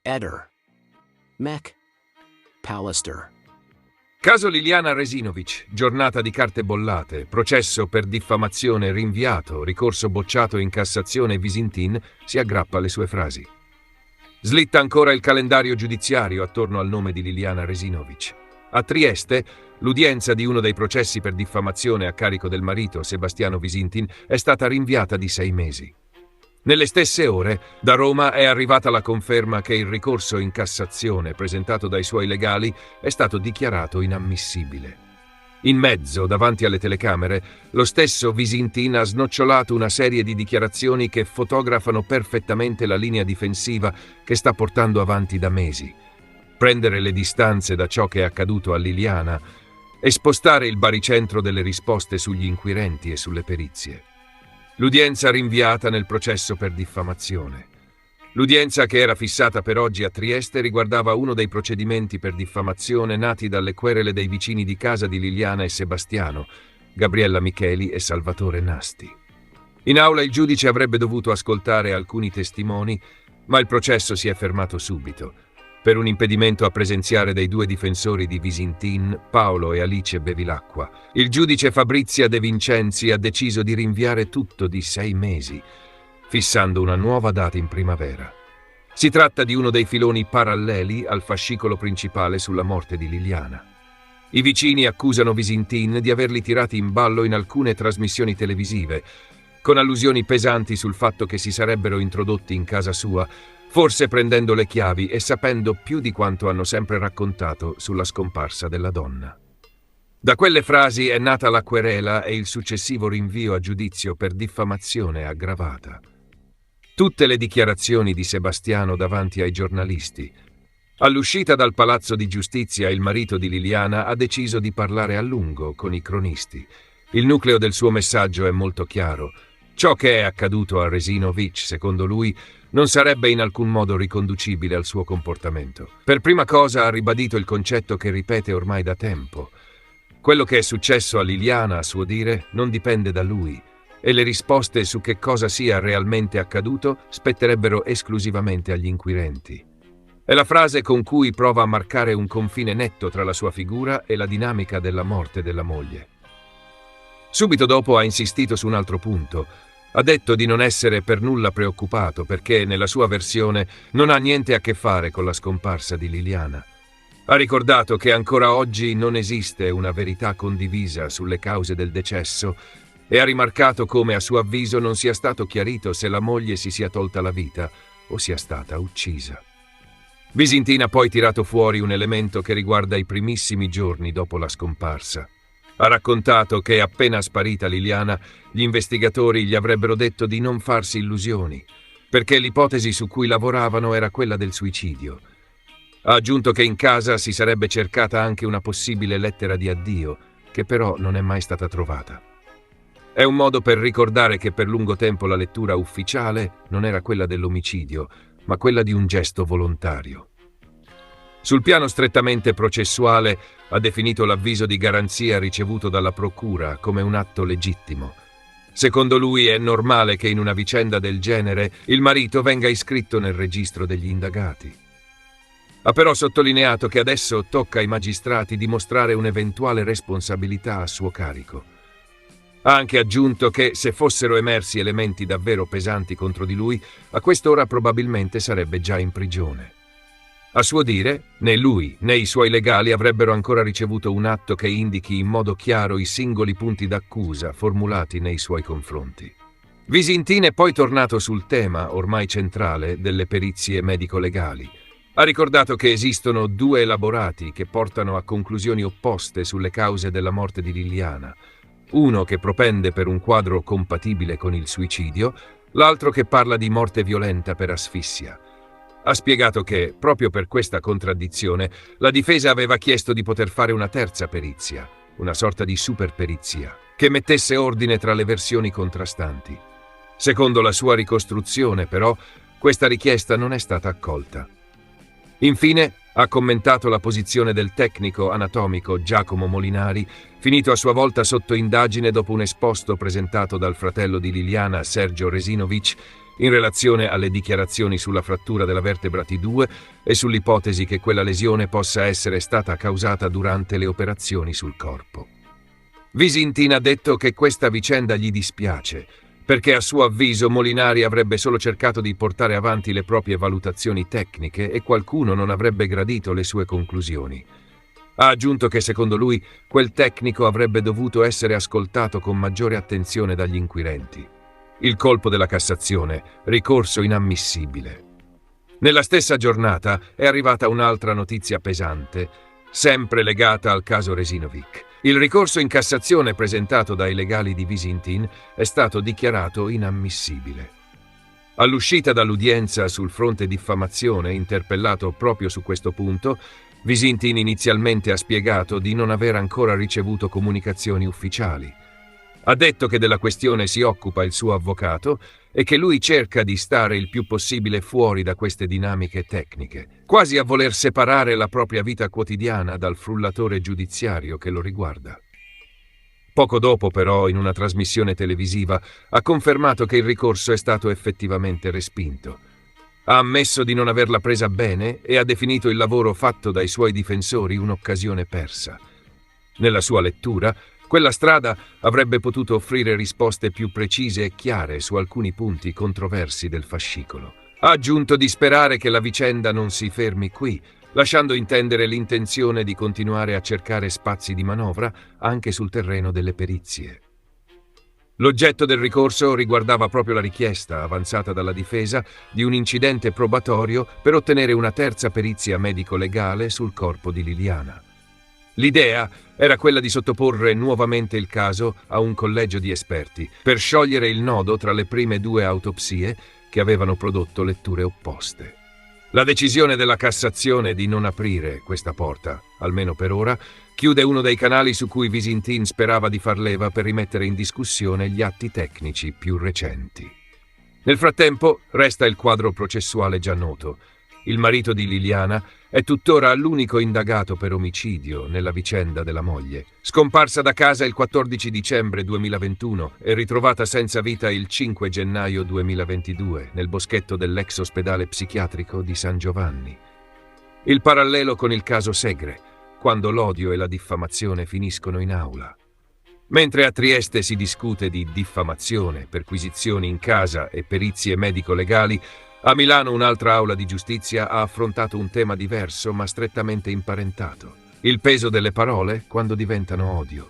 Eder. Mek. Pallister. Caso Liliana Resinovic, giornata di carte bollate, processo per diffamazione rinviato, ricorso bocciato in Cassazione. Visintin si aggrappa alle sue frasi. Slitta ancora il calendario giudiziario attorno al nome di Liliana Resinovic. A Trieste, l'udienza di uno dei processi per diffamazione a carico del marito, Sebastiano Visintin, è stata rinviata di 6 mesi. Nelle stesse ore, da Roma è arrivata la conferma che il ricorso in Cassazione presentato dai suoi legali è stato dichiarato inammissibile. In mezzo, davanti alle telecamere, lo stesso Visintin ha snocciolato una serie di dichiarazioni che fotografano perfettamente la linea difensiva che sta portando avanti da mesi. Prendere le distanze da ciò che è accaduto a Liliana e spostare il baricentro delle risposte sugli inquirenti e sulle perizie. L'udienza rinviata nel processo per diffamazione. L'udienza che era fissata per oggi a Trieste riguardava uno dei procedimenti per diffamazione nati dalle querele dei vicini di casa di Liliana e Sebastiano, Gabriella Micheli e Salvatore Nasti. In aula il giudice avrebbe dovuto ascoltare alcuni testimoni, ma il processo si è fermato subito, per un impedimento a presenziare dei 2 difensori di Visintin, Paolo e Alice Bevilacqua. Il giudice Fabrizia De Vincenzi ha deciso di rinviare tutto di 6 mesi, fissando una nuova data in primavera. Si tratta di uno dei filoni paralleli al fascicolo principale sulla morte di Liliana. I vicini accusano Visintin di averli tirati in ballo in alcune trasmissioni televisive, con allusioni pesanti sul fatto che si sarebbero introdotti in casa sua, forse prendendo le chiavi e sapendo più di quanto hanno sempre raccontato sulla scomparsa della donna. Da quelle frasi è nata la querela e il successivo rinvio a giudizio per diffamazione aggravata. Tutte le dichiarazioni di Sebastiano davanti ai giornalisti. All'uscita dal Palazzo di Giustizia, il marito di Liliana ha deciso di parlare a lungo con i cronisti. Il nucleo del suo messaggio è molto chiaro. Ciò che è accaduto a Resinovic, secondo lui, non sarebbe in alcun modo riconducibile al suo comportamento. Per prima cosa ha ribadito il concetto che ripete ormai da tempo. Quello che è successo a Liliana, a suo dire, non dipende da lui, e le risposte su che cosa sia realmente accaduto spetterebbero esclusivamente agli inquirenti. È la frase con cui prova a marcare un confine netto tra la sua figura e la dinamica della morte della moglie. Subito dopo ha insistito su un altro punto. Ha detto di non essere per nulla preoccupato perché, nella sua versione, non ha niente a che fare con la scomparsa di Liliana. Ha ricordato che ancora oggi non esiste una verità condivisa sulle cause del decesso e ha rimarcato come, a suo avviso, non sia stato chiarito se la moglie si sia tolta la vita o sia stata uccisa. Visintin ha poi tirato fuori un elemento che riguarda i primissimi giorni dopo la scomparsa. Ha raccontato che, appena sparita Liliana, gli investigatori gli avrebbero detto di non farsi illusioni, perché l'ipotesi su cui lavoravano era quella del suicidio. Ha aggiunto che in casa si sarebbe cercata anche una possibile lettera di addio, che però non è mai stata trovata. È un modo per ricordare che per lungo tempo la lettura ufficiale non era quella dell'omicidio, ma quella di un gesto volontario. Sul piano strettamente processuale, ha definito l'avviso di garanzia ricevuto dalla procura come un atto legittimo. Secondo lui è normale che in una vicenda del genere il marito venga iscritto nel registro degli indagati. Ha però sottolineato che adesso tocca ai magistrati dimostrare un'eventuale responsabilità a suo carico. Ha anche aggiunto che, se fossero emersi elementi davvero pesanti contro di lui, a quest'ora probabilmente sarebbe già in prigione. A suo dire, né lui né i suoi legali avrebbero ancora ricevuto un atto che indichi in modo chiaro i singoli punti d'accusa formulati nei suoi confronti. Visintin è poi tornato sul tema, ormai centrale, delle perizie medico-legali. Ha ricordato che esistono 2 elaborati che portano a conclusioni opposte sulle cause della morte di Liliana. Uno che propende per un quadro compatibile con il suicidio, l'altro che parla di morte violenta per asfissia. Ha spiegato che, proprio per questa contraddizione, la difesa aveva chiesto di poter fare una terza perizia, una sorta di superperizia, che mettesse ordine tra le versioni contrastanti. Secondo la sua ricostruzione, però, questa richiesta non è stata accolta. Infine, ha commentato la posizione del tecnico anatomico Giacomo Molinari, finito a sua volta sotto indagine dopo un esposto presentato dal fratello di Liliana, Sergio Resinovic, in relazione alle dichiarazioni sulla frattura della vertebra T2 e sull'ipotesi che quella lesione possa essere stata causata durante le operazioni sul corpo. Visintin ha detto che questa vicenda gli dispiace, perché a suo avviso Molinari avrebbe solo cercato di portare avanti le proprie valutazioni tecniche e qualcuno non avrebbe gradito le sue conclusioni. Ha aggiunto che secondo lui quel tecnico avrebbe dovuto essere ascoltato con maggiore attenzione dagli inquirenti. Il colpo della Cassazione, ricorso inammissibile. Nella stessa giornata è arrivata un'altra notizia pesante, sempre legata al caso Resinovic. Il ricorso in Cassazione presentato dai legali di Visintin è stato dichiarato inammissibile. All'uscita dall'udienza sul fronte diffamazione, interpellato proprio su questo punto, Visintin inizialmente ha spiegato di non aver ancora ricevuto comunicazioni ufficiali. Ha detto che della questione si occupa il suo avvocato e che lui cerca di stare il più possibile fuori da queste dinamiche tecniche, quasi a voler separare la propria vita quotidiana dal frullatore giudiziario che lo riguarda. Poco dopo, però, in una trasmissione televisiva, ha confermato che il ricorso è stato effettivamente respinto. Ha ammesso di non averla presa bene e ha definito il lavoro fatto dai suoi difensori un'occasione persa. Nella sua lettura, quella strada avrebbe potuto offrire risposte più precise e chiare su alcuni punti controversi del fascicolo. Ha aggiunto di sperare che la vicenda non si fermi qui, lasciando intendere l'intenzione di continuare a cercare spazi di manovra anche sul terreno delle perizie. L'oggetto del ricorso riguardava proprio la richiesta avanzata dalla difesa di un incidente probatorio per ottenere una terza perizia medico-legale sul corpo di Liliana. L'idea era quella di sottoporre nuovamente il caso a un collegio di esperti per sciogliere il nodo tra le prime due autopsie che avevano prodotto letture opposte. La decisione della Cassazione di non aprire questa porta, almeno per ora, chiude uno dei canali su cui Visintin sperava di far leva per rimettere in discussione gli atti tecnici più recenti. Nel frattempo resta il quadro processuale già noto. Il marito di Liliana è tuttora l'unico indagato per omicidio nella vicenda della moglie, scomparsa da casa il 14 dicembre 2021 e ritrovata senza vita il 5 gennaio 2022 nel boschetto dell'ex ospedale psichiatrico di San Giovanni. Il parallelo con il caso Segre, quando l'odio e la diffamazione finiscono in aula. Mentre a Trieste si discute di diffamazione, perquisizioni in casa e perizie medico-legali, a Milano un'altra aula di giustizia ha affrontato un tema diverso ma strettamente imparentato: il peso delle parole quando diventano odio.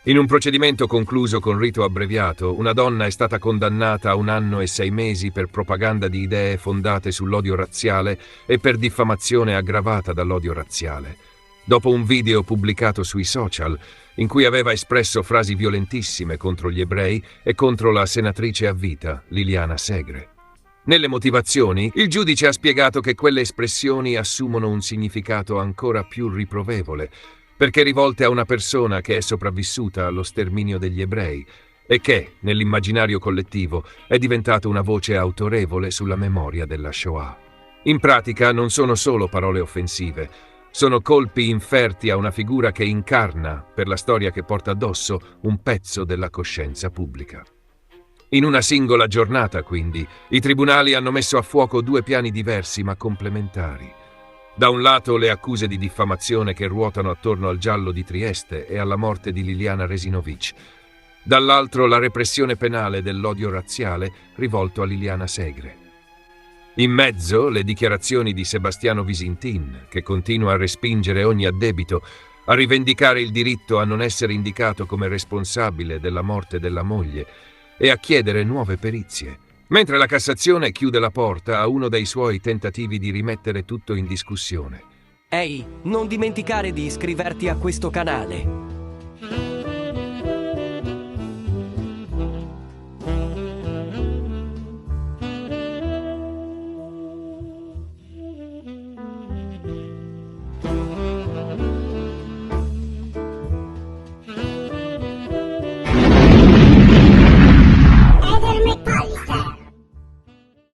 In un procedimento concluso con rito abbreviato, una donna è stata condannata a 1 anno e 6 mesi per propaganda di idee fondate sull'odio razziale e per diffamazione aggravata dall'odio razziale, dopo un video pubblicato sui social in cui aveva espresso frasi violentissime contro gli ebrei e contro la senatrice a vita Liliana Segre. Nelle motivazioni, il giudice ha spiegato che quelle espressioni assumono un significato ancora più riprovevole, perché rivolte a una persona che è sopravvissuta allo sterminio degli ebrei e che, nell'immaginario collettivo, è diventata una voce autorevole sulla memoria della Shoah. In pratica non sono solo parole offensive, sono colpi inferti a una figura che incarna, per la storia che porta addosso, un pezzo della coscienza pubblica. In una singola giornata, quindi, i tribunali hanno messo a fuoco 2 piani diversi ma complementari. Da un lato le accuse di diffamazione che ruotano attorno al giallo di Trieste e alla morte di Liliana Resinovic. Dall'altro la repressione penale dell'odio razziale rivolto a Liliana Segre. In mezzo le dichiarazioni di Sebastiano Visintin, che continua a respingere ogni addebito, a rivendicare il diritto a non essere indicato come responsabile della morte della moglie e a chiedere nuove perizie, mentre la Cassazione chiude la porta a uno dei suoi tentativi di rimettere tutto in discussione. Ehi, non dimenticare di iscriverti a questo canale.